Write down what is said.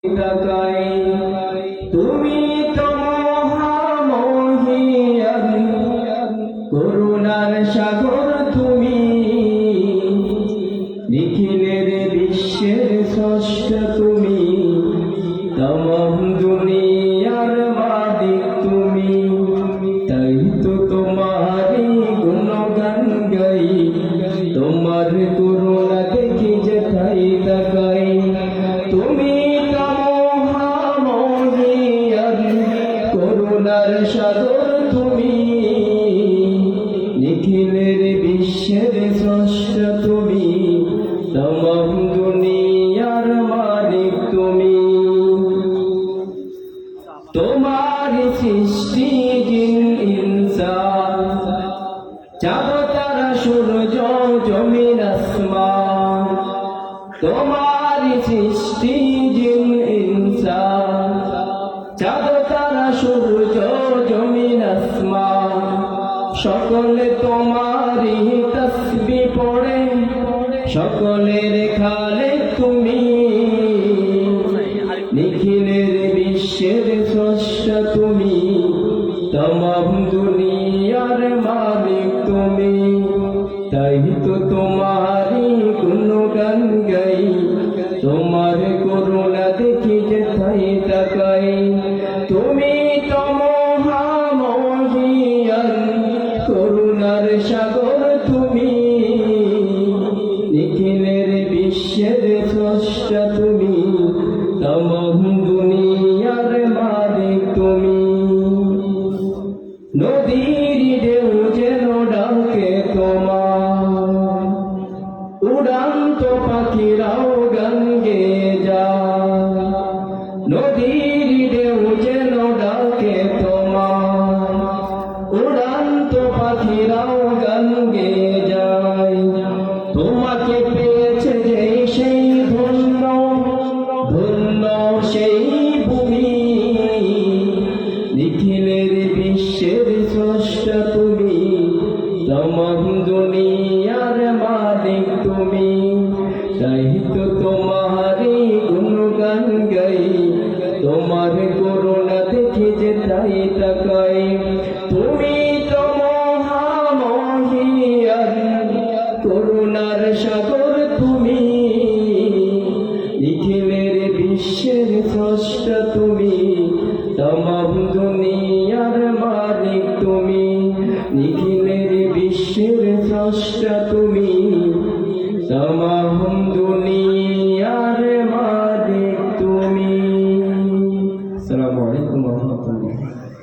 তাকাই তুমি তো মহামহিয়ান করুণার সাগর তুমি নিখিলের বিশ্বের স্রষ্টা তুমি তমাম দুনিয়ার মালিক তুমি তাই তো তোমারই গুণগান গাই তোমার করুণা দেখি যেথাই তাকাই তুমি করুণার সাগর তুমি নিখিলের বিশ্বের স্রষ্টা তুমি তমাম দুনিয়ার মালিক তুমি তোমার সৃষ্টি জিন ইনসান চাঁদ তারা সূর্য জমিন আসমান তোমার সৃষ্টি জিন ইনসান চাঁদ তারা সূর্য জমিন আসমান সকলে তোমারই তাসবিহ পড়ে সকলের খালিক তুমি নিখিলের বিশ্বের স্রষ্টা তুমি তমাম দুনিয়ার মালিক তুমি তাই তো তোমারই গুণগান গাই তোমার করুণা দেখি যেথাই তাকাই তুমি তো মহামহিয়ান করুণার সাগর তুমি নিখিলের বিশ্বের স্রষ্টা তুমি তমাম দুনিয়ার মালিক তুমি নদীর ঢেউ যেন ডাকে তোমার উড়ান্ত পাখিরাও গান গেয়ে যায় নদীর ঢেউ যেন ডাকে তোমার উড়ান্ত পাখিরাও গান গেয়ে যায় তোমাকে পেয়েছে যে সেই ধন্য ধন্য সেই ভূমি নিখিলের বিশ্বের স্রষ্টা তুমি তমাম দুনিয়ার মালিক তুমি তাই তো তোমারই গুণগান গাই তোমার করুণা দেখি যেথাই তাকাই তুমি তো মহামহিয়ান করুণার সাগর তুমি নিখিলের বিশ্বের স্রষ্টা তুমি তমাম দুনিয়ার মালিক তুমি নিখিলের বিশ্বের স্রষ্টা তুমি তমাম দুনিয়ার মালিক তুমি। আসসালামু আলাইকুম ওয়া রাহমাতুল্লাহ।